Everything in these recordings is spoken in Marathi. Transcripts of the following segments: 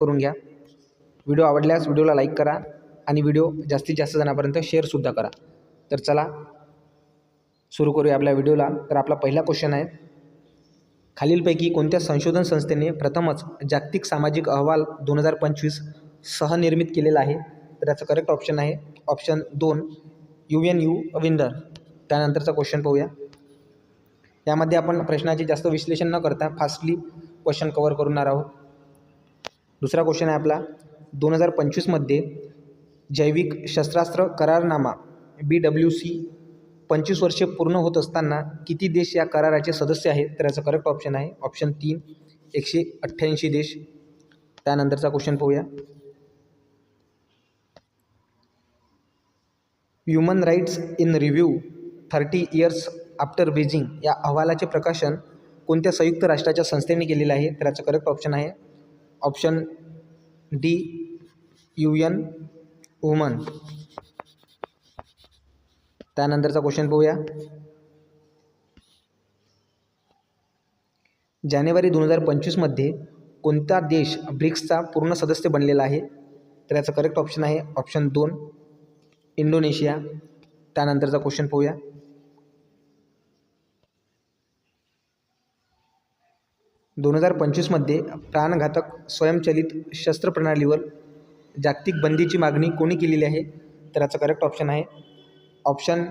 करून घ्या. व्हिडिओ आवडल्यास व्हिडिओला लाईक करा आणि व्हिडिओ जास्तीत जास्त जणांपर्यंत शेअरसुद्धा करा. तर चला सुरू करूया आपल्या व्हिडिओला. तर आपला पहिला क्वेश्चन आहे, खालीलपैकी कोणत्या संशोधन संस्थेने प्रथमच जागतिक सामाजिक अहवाल 2025 सहनिर्मित केलेला आहे? तर याचं करेक्ट ऑप्शन आहे ऑप्शन 2 UNU विंडर. त्यानंतरचा क्वेश्चन पाहूया. यामध्ये आपण प्रश्नाचे जास्त विश्लेषण न करता फास्टली क्वेश्चन कव्हर करणार आहोत. दुसरा क्वेश्चन आहे आपला, 2025 जैविक शस्त्रास्त्र करारनामा BWC 25 वर्षे पूर्ण होत असताना किती देश या कराराचे सदस्य आहेत? तर याचं करेक्ट ऑप्शन आहे ऑप्शन 3 188 देश. त्यानंतरचा क्वेश्चन पाहूया. Human rights in review 30 years after Beijing या अहवालाचे प्रकाशन कोणत्या संयुक्त राष्ट्राच्या संस्थेने केलेले आहे? तर याचं करेक्ट ऑप्शन आहे ऑप्शन D UN वुमन. त्यानंतरचा क्वेश्चन पाहूया. जानेवारी 2025 कोणता देश ब्रिक्सचा पूर्ण सदस्य बनलेला आहे? तर याचं करेक्ट ऑप्शन आहे ऑप्शन 2 इंडोनेशिया. त्यानंतरचा क्वेश्चन पाहूया. प्राणघातक स्वयंचलित शस्त्र प्रणालीवर जागतिक बंदीची मागणी कोणी केलेली आहे? तर याचं करेक्ट ऑप्शन आहे ऑप्शन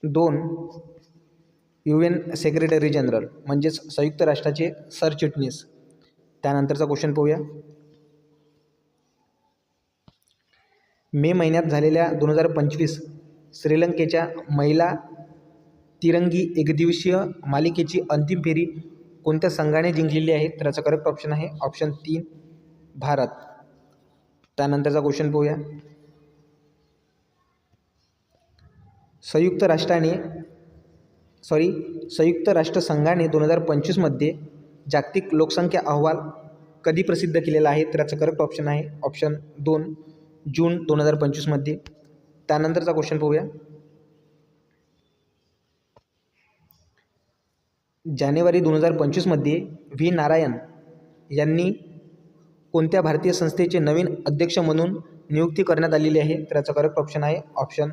2 UN सेक्रेटरी जनरल म्हणजेच संयुक्त राष्ट्राचे सरचिटणीस. त्यानंतरचा क्वेश्चन पाहूया. मे महिन्यात झालेल्या 2025 श्रीलंकेच्या महिला तिरंगी एकदिवसीय मालिकेची अंतिम फेरी कोणत्या संघाने जिंकलेली आहे? तर याचा करेक्ट ऑप्शन आहे ऑप्शन 3 भारत. त्यानंतरचा क्वेश्चन पाहूया. संयुक्त राष्ट्रसंघाने 2025 जागतिक लोकसंख्या अहवाल कधी प्रसिद्ध केलेला आहे? तर याचं करेक्ट ऑप्शन आहे ऑप्शन 2 जून 2025. त्यानंतरचा क्वेश्चन पाहूया. जानेवारी 2025 व्ही नारायण यांनी कोणत्या भारतीय संस्थेचे नवीन अध्यक्ष म्हणून नियुक्ती करण्यात आलेली आहे? तर याचा करेक्ट ऑप्शन आहे ऑप्शन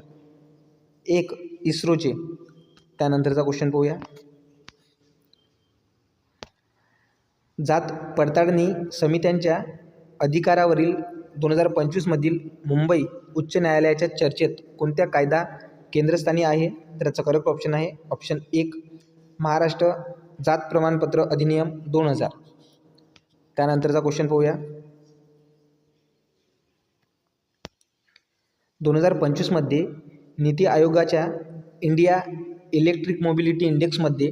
1 इस्रोचे. त्यानंतरचा क्वेश्चन पाहूया. जात पडताळणी समित्यांच्या अधिकारावरील 2025 मुंबई उच्च न्यायालयाच्या चर्चेत कोणत्या कायदा केंद्रस्थानी आहे? तर याचा करेक्ट ऑप्शन आहे ऑप्शन 1 महाराष्ट्र जात प्रमाणपत्र अधिनियम 2000. त्यानंतरचा क्वेश्चन पाहूया. 2025 नीती आयोगाच्या इंडिया इलेक्ट्रिक मोबिलिटी इंडेक्समध्ये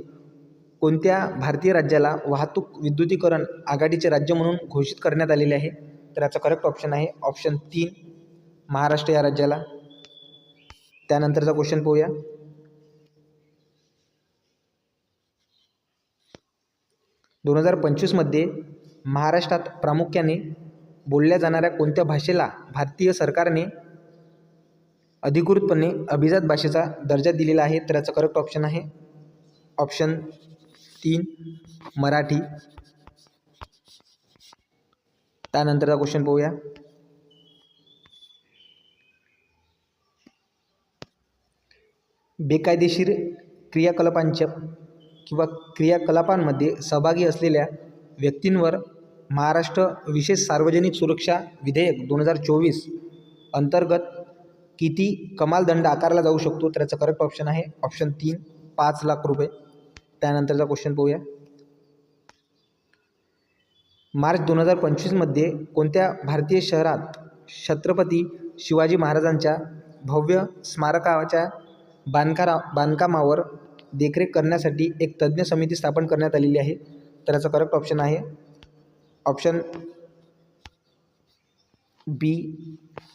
कोणत्या भारतीय राज्याला वाहतूक विद्युतीकरण आघाडीचे राज्य म्हणून घोषित करण्यात आलेले आहे? तर याचा करेक्ट ऑप्शन आहे ऑप्शन 3 महाराष्ट्र या राज्याला. त्यानंतरचा क्वेश्चन पाहूया. 2025 महाराष्ट्रात प्रामुख्याने बोलल्या जाणाऱ्या कोणत्या भाषेला भारतीय सरकारने अधिकृतपणे अभिजात भाषेचा दर्जा दिलेला आहे? तर याचा करेक्ट ऑप्शन आहे ऑप्शन 3 मराठी. त्यानंतरचा क्वेश्चन पाहूया. बेकायदेशीर क्रियाकलापांमध्ये सहभागी असलेल्या व्यक्तींवर महाराष्ट्र विशेष सार्वजनिक सुरक्षा विधेयक 2024 अंतर्गत किती कमाल दंड आकारला जाऊ शकतो? तर याचा करेक्ट ऑप्शन आहे ऑप्शन 3 5 लाख रुपये. त्यानंतरचा क्वेश्चन पाहूया. मार्च 2025 कोणत्या भारतीय शहरात छत्रपती शिवाजी महाराजांच्या भव्य स्मारकाच्या बांधकामावर देखरेख करण्यासाठी एक तज्ज्ञ समिती स्थापन करण्यात आलेली आहे? तर याचा करेक्ट ऑप्शन आहे ऑप्शन B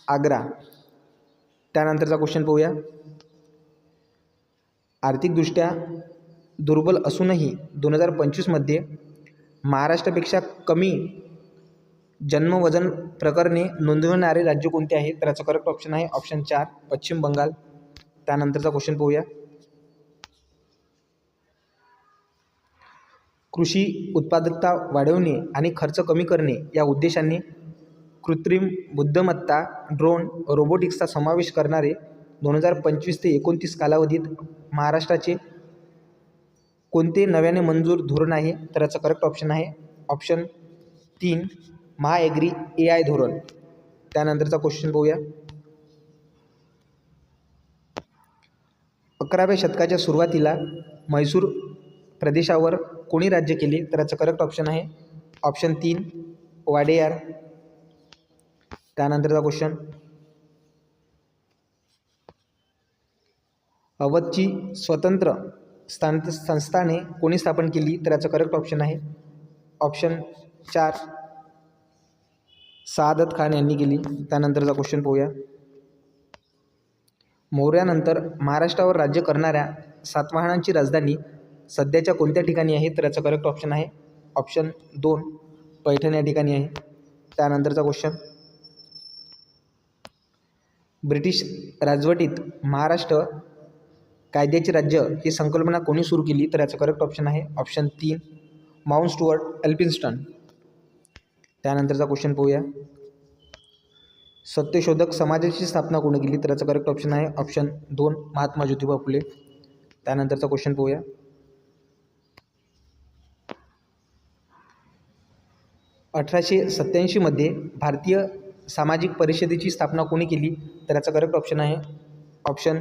आग्रा. त्यानंतरचा क्वेश्चन पाहूया. आर्थिकदृष्ट्या दुर्बल असूनही 2025 महाराष्ट्रापेक्षा कमी जन्मवजन प्रकरणे नोंदविणारे राज्य कोणते आहे? तर याचा करेक्ट ऑप्शन आहे ऑप्शन 4 पश्चिम बंगाल. त्यानंतरचा क्वेश्चन पाहूया. कृषी उत्पादकता वाढवणे आणि खर्च कमी करणे या उद्देशाने कृत्रिम बुद्धिमत्ता, ड्रोन, रोबोटिक्सचा समावेश करणारे 2025 ते 29 कालावधीत महाराष्ट्राचे कोणते नव्याने मंजूर धोरण आहे? तर याचं करेक्ट ऑप्शन आहे ऑप्शन 3 महाएग्री AI धोरण. त्यानंतरचा क्वेश्चन पाहूया. 11व्या शतकाच्या सुरुवातीला म्हैसूर प्रदेशावर कोणी राज्य केले? तर याचं करेक्ट ऑप्शन आहे ऑप्शन 3 वाडेयार. त्यानंतरचा क्वेश्चन. अवधची स्वतंत्र संस्थाने कोणी स्थापन केली? तर याचं करेक्ट ऑप्शन आहे ऑप्शन 4 सादत खान यांनी केली. त्यानंतरचा क्वेश्चन पाहूया. मौर्यानंतर महाराष्ट्रावर राज्य करणाऱ्या सातवाहनांची राजधानी सध्याच्या कोणत्या ठिकाणी आहे? तर याचं करेक्ट ऑप्शन आहे ऑप्शन 2 पैठण या ठिकाणी आहे. त्यानंतरचा क्वेश्चन. ब्रिटिश राजवटीत महाराष्ट्र कायद्याचे राज्य ही संकल्पना कोणी सुरू केली? तर याचं करेक्ट ऑप्शन आहे ऑप्शन 3 माउंट स्टुअर्ट एल्फिन्स्टन. त्यानंतरचा क्वेश्चन पाहूया. सत्यशोधक समाजाची स्थापना कोणी केली? तर याचं करेक्ट ऑप्शन आहे ऑप्शन 2 महात्मा ज्योतिबा फुले. त्यानंतरचा क्वेश्चन पाहूया. 1887 मध्ये भारतीय सामाजिक परिषदेची स्थापना कोणी केली? तर याचं करेक्ट ऑप्शन आहे ऑप्शन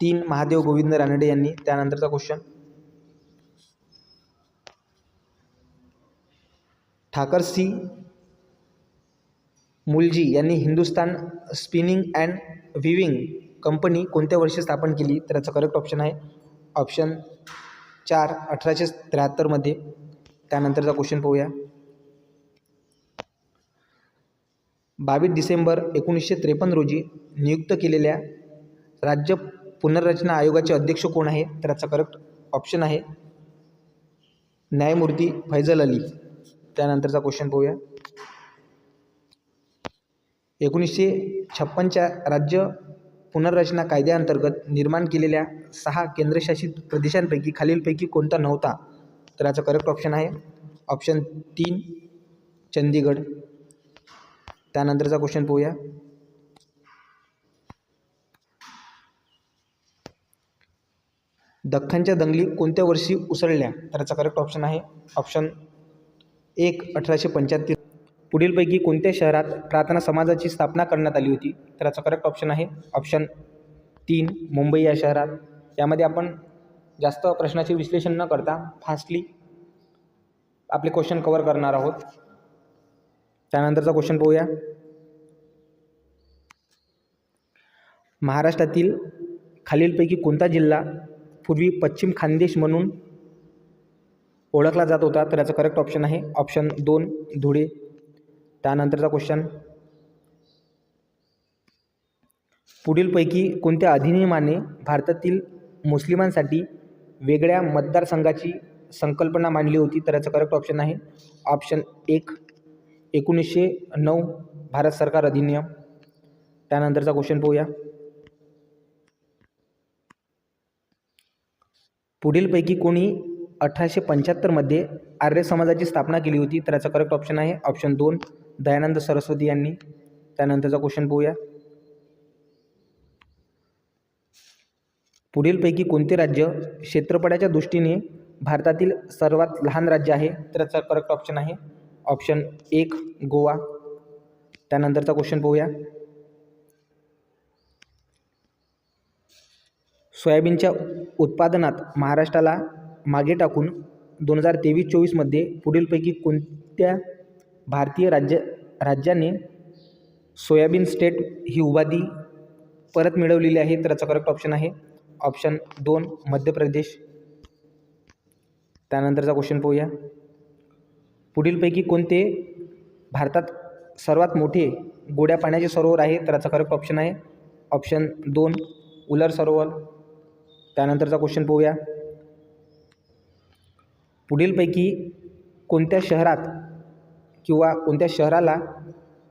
3 महादेव गोविंद रानडे यांनी. त्यानंतरचा क्वेश्चन. ठाकरसी मुलजी यांनी Hindustan spinning and viewing company कोणत्या वर्षी स्थापन केली? तर याचं करेक्ट ऑप्शन आहे ऑप्शन 4 1873 मध्ये. त्यानंतरचा क्वेश्चन पाहूया. 22 डिसेंबर 1953 रोजी नियुक्त केलेल्या राज्य पुनर्रचना आयोगाचे अध्यक्ष कोण आहे? तर याचा करेक्ट ऑप्शन आहे न्यायमूर्ती फैजल अली. त्यानंतरचा क्वेश्चन पाहूया. 1956च्या राज्य पुनर्रचना कायद्याअंतर्गत निर्माण केलेल्या 6 केंद्रशासित प्रदेशांपैकी खालीलपैकी कोणता नव्हता? तर याचा करेक्ट ऑप्शन आहे ऑप्शन 3 चंदीगड. त्यानंतरचा क्वेश्चन पाहूया. दख्खनच्या दंगली कोणत्या वर्षी उसळल्या? तर याचा करेक्ट ऑप्शन आहे ऑप्शन 1 1875. पुढीलपैकी कोणत्या शहरात प्रार्थना समाजाची स्थापना करण्यात आली होती? तर याचा करेक्ट ऑप्शन आहे ऑप्शन 3 मुंबई या शहरात. यामध्ये आपण जास्त प्रश्नाचे विश्लेषण न करता फास्टली आपले क्वेश्चन कव्हर करणार आहोत. त्यानंतरचा क्वेश्चन पाहूया. महाराष्ट्रातील खालीलपैकी कोणता जिल्हा पूर्वी पश्चिम खानदेश म्हणून ओळखला जात होता? तर याचा करेक्ट ऑप्शन आहे ऑप्शन 2 धुळे. त्यानंतरचा क्वेश्चन. पुढीलपैकी कोणत्या अधिनियमाने भारतातील मुस्लिमांसाठी वेगळ्या मतदारसंघाची संकल्पना मांडली होती? तर याचा करेक्ट ऑप्शन आहे ऑप्शन 1 1909 भारत सरकार अधिनियम. त्यानंतरचा क्वेश्चन पाहूया. पुढीलपैकी कोणी 1875 मध्ये आर्य समाजाची स्थापना केली होती? तर याचा करेक्ट ऑप्शन आहे ऑप्शन 2 दयानंद सरस्वती यांनी. त्यानंतरचा क्वेश्चन पाहूया. पुढीलपैकी कोणते राज्य क्षेत्रफळाच्या दृष्टीने भारतातील सर्वात लहान राज्य आहे? तर याचा करेक्ट ऑप्शन आहे ऑप्शन 1 गोवा. त्यानंतरचा क्वेश्चन पाहूया. सोयाबीनच्या उत्पादनात महाराष्ट्राला मागे टाकून 2023-24 मध्ये पुढीलपैकी कोणत्या भारतीय राज्याने सोयाबीन स्टेट ही उपाधी परत मिळवलेली आहे? तर याचा करेक्ट ऑप्शन आहे ऑप्शन 2 मध्य प्रदेश. त्यानंतरचा क्वेश्चन पाहूया. पुढीलपैकी कोणते भारतात सर्वात मोठे गोड्या पाण्याचे सरोवर आहे? तर याचा करेक्ट ऑप्शन आहे ऑप्शन 2 उलर सरोवर. त्यानंतरचा क्वेश्चन पाहूया. पुढीलपैकी कोणत्या शहरात किंवा कोणत्या शहराला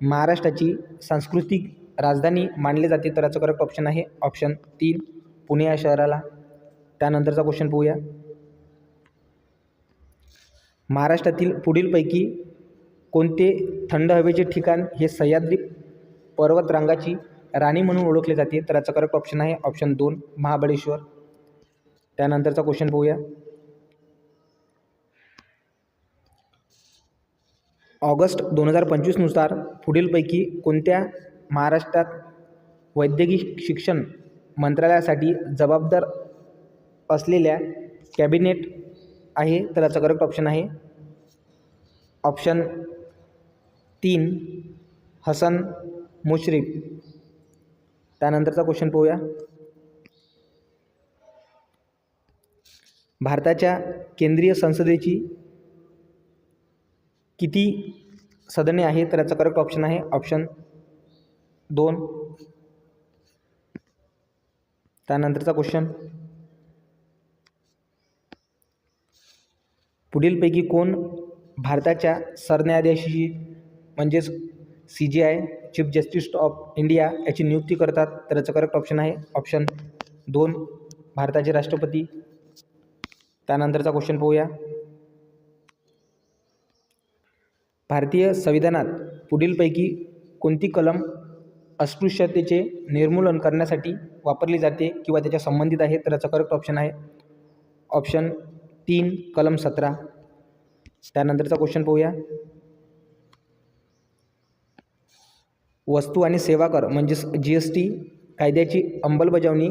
महाराष्ट्राची सांस्कृतिक राजधानी मानले जाते? तर याचं करेक्ट ऑप्शन आहे ऑप्शन 3 पुणे या शहराला. त्यानंतरचा क्वेश्चन पाहूया. महाराष्ट्रातील पुढीलपैकी कोणते थंड हवेचे ठिकाण हे सह्याद्री पर्वतरांगाची राणी म्हणून ओळखले जाते? तर याचा करेक्ट ऑप्शन आहे ऑप्शन 2 महाबळेश्वर. त्यानंतरचा क्वेश्चन पाहूया. ऑगस्ट 2025 नुसार पुढीलपैकी कोणत्या महाराष्ट्रात वैद्यकीय शिक्षण मंत्रालयासाठी जबाबदार असलेल्या कॅबिनेट आहे? तर याचा करेक्ट ऑप्शन आहे ऑप्शन 3 हसन मुश्रीफ. त्यानंतरचा क्वेश्चन पाहूया. भारताच्या केंद्रीय संसदेची किती सदने आहे? तर याचा करेक्ट ऑप्शन आहे ऑप्शन 2. त्यानंतरचा क्वेश्चन. पुढीलपैकी कोण भारताच्या सरन्यायाधीशाची म्हणजेच CJI chief justice of India याची नियुक्ती करतात? तर याचा करेक्ट ऑप्शन आहे ऑप्शन 2 भारताचे राष्ट्रपती. त्यानंतरचा क्वेश्चन पाहूया. भारतीय संविधानात पुढीलपैकी कोणती कलम अस्पृश्यतेचे निर्मूलन करण्यासाठी वापरली जाते किंवा त्याच्या संबंधित आहे? तर याचा करेक्ट ऑप्शन आहे ऑप्शन 3 कलम 17. त्यानंतरचा क्वेश्चन पाहूया. वस्तू आणि सेवा कर म्हणजेच GST कायद्याची अंमलबजावणी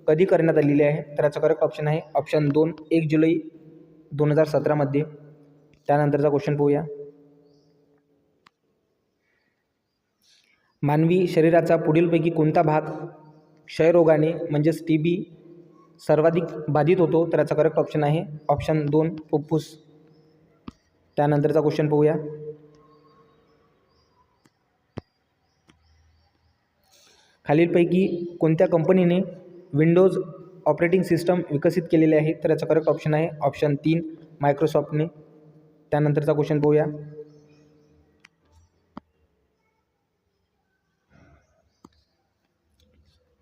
कधी करण्यात आलेली आहे? तर याचा करेक्ट ऑप्शन आहे ऑप्शन 2 1 जुलै 2017 मध्ये. त्यानंतरचा क्वेश्चन पाहूया. मानवी शरीराचा पुढीलपैकी कोणता भाग क्षयरोगाने म्हणजेच TB सर्वाधिक बाधित होतो? तर याचा करेक्ट ऑप्शन आहे ऑप्शन 2 फुफ्फुस. त्यानंतरचा क्वेश्चन पाहूया. खालीलपैकी कोणत्या कंपनीने विंडोज ऑपरेटिंग सिस्टम विकसित केलेले आहे? तर याचा करेक्ट ऑप्शन आहे ऑप्शन 3 मायक्रोसॉफ्टने. त्यानंतरचा क्वेश्चन पाहूया.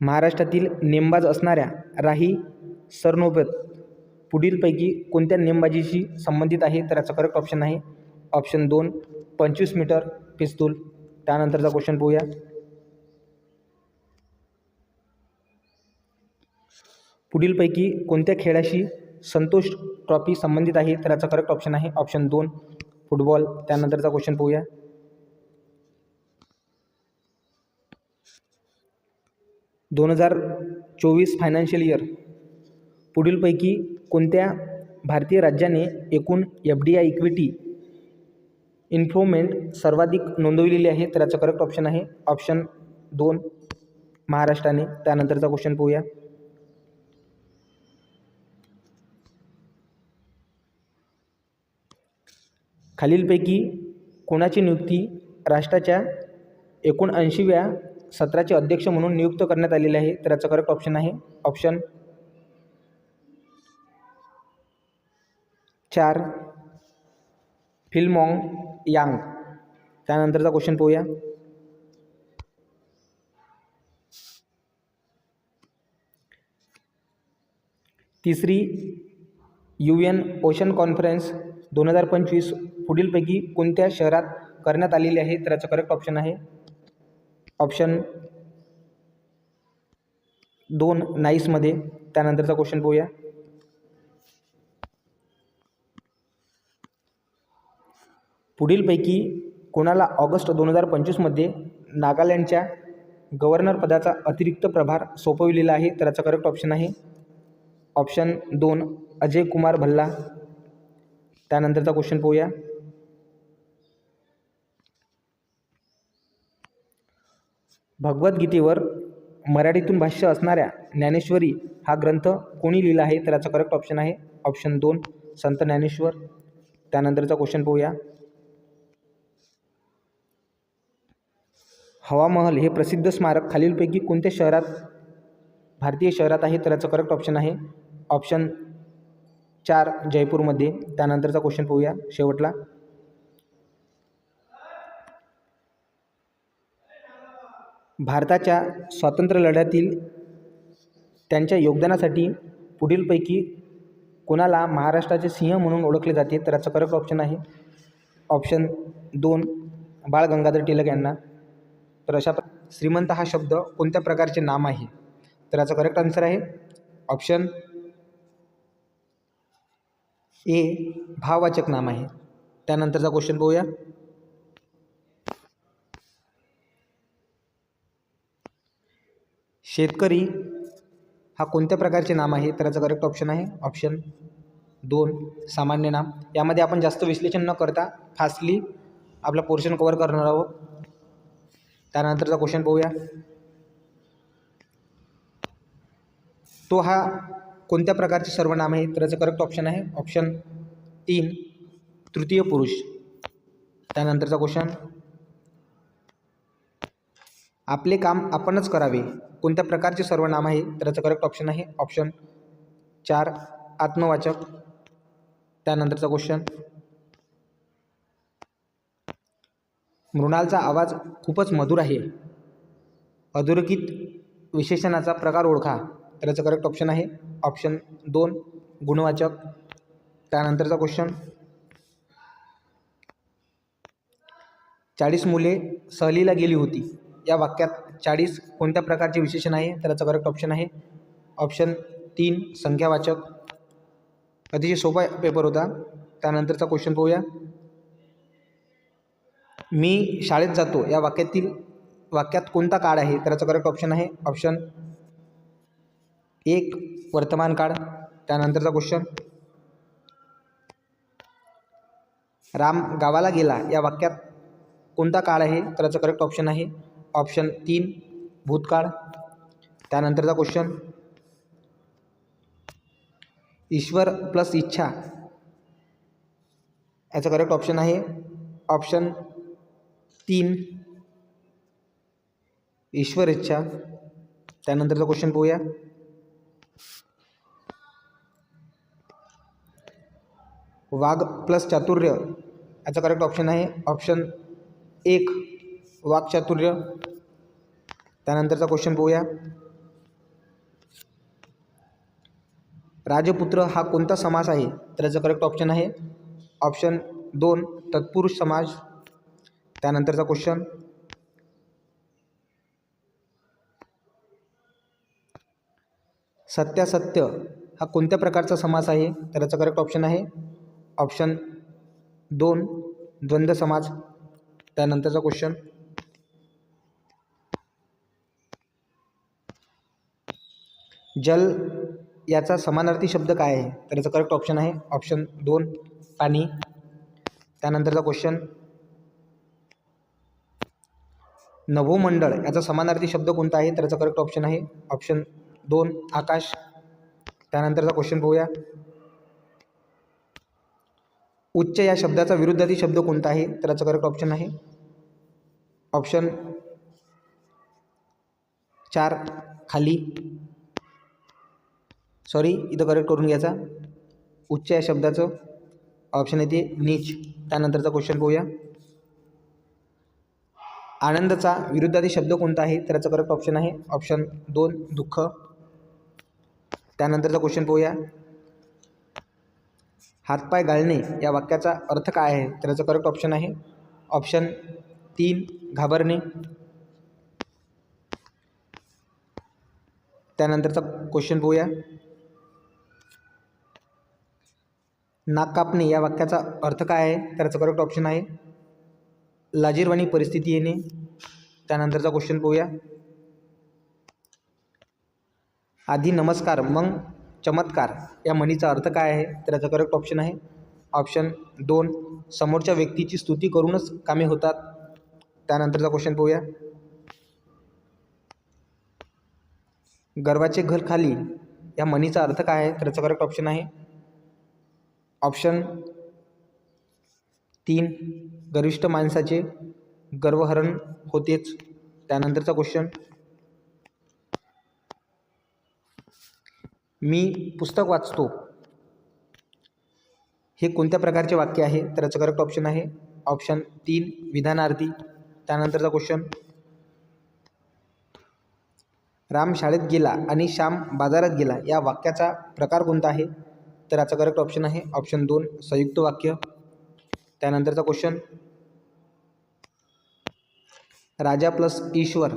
महाराष्ट्रातील नेमबाज असणाऱ्या राही सरनोबत पुढीलपैकी कोणत्या नेमबाजीशी संबंधित आहे? तर याचा करेक्ट ऑप्शन आहे ऑप्शन 2 25 मीटर पिस्तूल. त्यानंतरचा क्वेश्चन पाहूया. पुढीलपैकी कोणत्या खेळाशी संतोष ट्रॉफी संबंधित आहे? तर याचा करेक्ट ऑप्शन आहे ऑप्शन 2 फुटबॉल. त्यानंतरचा क्वेश्चन पाहूया. दोन 2024 फायनान्शियल इयर पुढीलपैकी कोणत्या भारतीय राज्याने एकूण FDI इक्विटी इन्फ्लोमेंट सर्वाधिक नोंदविलेली आहे? तर याचा करेक्ट ऑप्शन आहे ऑप्शन 2 महाराष्ट्राने. त्यानंतरचा क्वेश्चन पाहूया. खालीलपैकी कोणाची नियुक्ती राष्ट्राच्या 79व्या सत्राचे अध्यक्ष म्हणून नियुक्त करण्यात आलेले आहे? तर याचा करेक्ट ऑप्शन आहे ऑप्शन 4 फिल्मॉंग यांग. त्यानंतरचा क्वेश्चन पाहूया. तिसरी UN ओशन कॉन्फरन्स 2025 पुढीलपैकी कोणत्या शहरात करण्यात आलेली आहे? तर याचा करेक्ट ऑप्शन आहे ऑप्शन 2 नाईसमध्ये. त्यानंतरचा क्वेश्चन पाहूया. पुढीलपैकी कोणाला ऑगस्ट 2025 मध्ये नागालँडच्या गव्हर्नर पदाचा अतिरिक्त प्रभार सोपविलेला आहे? तर याचा करेक्ट ऑप्शन आहे ऑप्शन 2 अजय कुमार भल्ला. त्यानंतरचा क्वेश्चन पाहूया. भगवद्गीतेवर मराठीतून भाष्य असणाऱ्या ज्ञानेश्वरी हा ग्रंथ कोणी लिहिला आहे? तर याचा करेक्ट ऑप्शन आहे ऑप्शन 2 संत ज्ञानेश्वर. त्यानंतरचा क्वेश्चन पाहूया. हवा महल हे प्रसिद्ध स्मारक खालीलपैकी कोणत्या शहरात भारतीय शहरात आहे? तर याचा करेक्ट ऑप्शन आहे ऑप्शन 4 जयपूरमध्ये. त्यानंतरचा क्वेश्चन पाहूया शेवटला. भारताच्या स्वातंत्र्य लढ्यातील त्यांच्या योगदानासाठी पुढीलपैकी कोणाला महाराष्ट्राचे सिंह म्हणून ओळखले जाते? तर याचं करेक्ट ऑप्शन आहे ऑप्शन 2 बाळ गंगाधर टिळक यांना. तर श्रीमंत हा शब्द कोणत्या प्रकारचे नाम आहे? तर याचा करेक्ट आन्सर आहे ऑप्शन ए भाववाचक नाम आहे. त्यानंतरचा क्वेश्चन पाहूया. शेतकरी हा कोणत्या प्रकारचे नाम आहे? तर याचा करेक्ट ऑप्शन आहे ऑप्शन 2 सामान्य नाम. यामध्ये आपण जास्त विश्लेषण न करता फास्टली आपला पोर्शन कव्हर करणार आहोत. त्यानंतरचा क्वेश्चन पाहूया. तो हा कोणत्या प्रकारचे सर्वनाम आहे? तर याचं करेक्ट ऑप्शन आहे ऑप्शन 3 तृतीय पुरुष. त्यानंतरचा क्वेश्चन. आपले काम आपणच करावे कोणत्या प्रकारचे सर्वनाम आहे? तर याचं करेक्ट ऑप्शन आहे ऑप्शन 4 आत्मवाचक. त्यानंतरचा क्वेश्चन. मृणालचा आवाज खूपच मधुर आहे, अधोरेखित विशेषणाचा प्रकार ओळखा. तर याचं करेक्ट ऑप्शन आहे ऑप्शन 2 गुणवाचक. त्यानंतरचा क्वेश्चन. 40 मुले सहलीला गेली होती या वाक्यात 40 कोणत्या प्रकारचे विशेषण आहे? तर याचं करेक्ट ऑप्शन आहे ऑप्शन 3 संख्यावाचक. अतिशय सोपा पेपर होता. त्यानंतरचा क्वेश्चन पाहूया. मी शाळेत जातो या वाक्यात कोणता काळ आहे? तर याचं करेक्ट ऑप्शन आहे ऑप्शन 1 वर्तमान काळ. त्यानंतरचा क्वेश्चन. राम गावाला गेला या वाक्यात कोणता काळ आहे? तर याचं करेक्ट ऑप्शन आहे ऑप्शन 3 भूतकाळ. त्यानंतरचा क्वेश्चन. ईश्वर प्लस इच्छा याचं करेक्ट ऑप्शन आहे ऑप्शन 3 ईश्वर इच्छा. त्यानंतरचा क्वेश्चन पाहूया. वाघ प्लस चातुर्य याचं करेक्ट ऑप्शन आहे ऑप्शन 1 वाक्चातुर्य. त्यानंतरचा क्वेश्चन पाहूया. राजपुत्र हा कोणता समास आहे? तर याचं करेक्ट ऑप्शन आहे ऑप्शन 2 तत्पुरुष समास. त्यानंतरचा क्वेश्चन. सत्यासत्य हा कोणत्या प्रकारचा समास आहे? तर याचं करेक्ट ऑप्शन आहे ऑप्शन 2 द्वंद्व समास. त्यानंतरचा क्वेश्चन. जल याचा समानार्थी शब्द काय आहे? तर याचं करेक्ट ऑप्शन आहे ऑप्शन 2 पाणी. त्यानंतरचा क्वेश्चन. नभोमंडळ याचा समानार्थी शब्द कोणता आहे? तर याचं करेक्ट ऑप्शन आहे ऑप्शन 2 आकाश. त्यानंतरचा क्वेश्चन पाहूया. उच्च या शब्दाचा विरुद्धार्थी शब्द कोणता आहे? तर याचं करेक्ट ऑप्शन आहे ऑप्शन 4 खाली. सॉरी इथं करेक्ट करून घ्यायचा. उच्च या शब्दाचं ऑप्शन येते नीच. त्यानंतरचा क्वेश्चन पाहूया. आनंदचा विरुद्धार्थी शब्द कोणता आहे? तर याचं करेक्ट ऑप्शन आहे ऑप्शन 2 दुःख. त्यानंतरचा क्वेश्चन पाहूया. हातपाय गाळणे या वाक्याचा अर्थ काय आहे? तर याचं करेक्ट ऑप्शन आहे ऑप्शन 3 घाबरणे. त्यानंतरचा क्वेश्चन पाहूया. नाक कापणे या वाक्याचा अर्थ काय आहे? तर याचं करेक्ट ऑप्शन आहे लाजिरवाणी परिस्थिती येणे. त्यानंतरचा क्वेश्चन पाहूया. आधी नमस्कार मग चमत्कार या म्हणीचा अर्थ काय आहे? तर याचं करेक्ट ऑप्शन आहे ऑप्शन 2 समोरच्या व्यक्तीची स्तुती करूनच कामे होतात. त्यानंतरचा क्वेश्चन पाहूया. गर्वाचे घर खाली या म्हणीचा अर्थ काय आहे? तर याचं करेक्ट ऑप्शन आहे ऑप्शन 3 गर्विष्ठ माणसाचे गर्वहरण होतेच. त्यानंतरचा क्वेश्चन. मी पुस्तक वाचतो हे कोणत्या प्रकारचे वाक्य आहे? तर याचं करेक्ट ऑप्शन आहे ऑप्शन 3 विधानार्थी. त्यानंतरचा क्वेश्चन. राम शाळेत गेला आणि श्याम बाजारात गेला या वाक्याचा प्रकार कोणता आहे? तर याचा करेक्ट ऑप्शन आहे ऑप्शन 2 संयुक्त वाक्य. त्यानंतरचा क्वेश्चन, राजा प्लस ईश्वर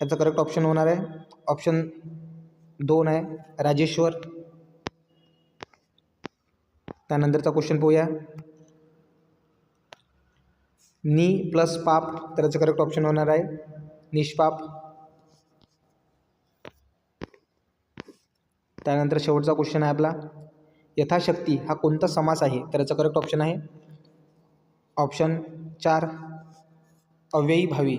याचा करेक्ट ऑप्शन होणार आहे ऑप्शन 2 आहे राजेश्वर. त्यानंतरचा क्वेश्चन पाहूया, नि प्लस पाप तर याचं करेक्ट ऑप्शन होणार आहे निष्पाप. त्यानंतर शेवटचा क्वेश्चन आहे आपला, यथाशक्ती हा कोणता समास आहे तर याचं करेक्ट ऑप्शन आहे ऑप्शन 4 अव्ययी भावी.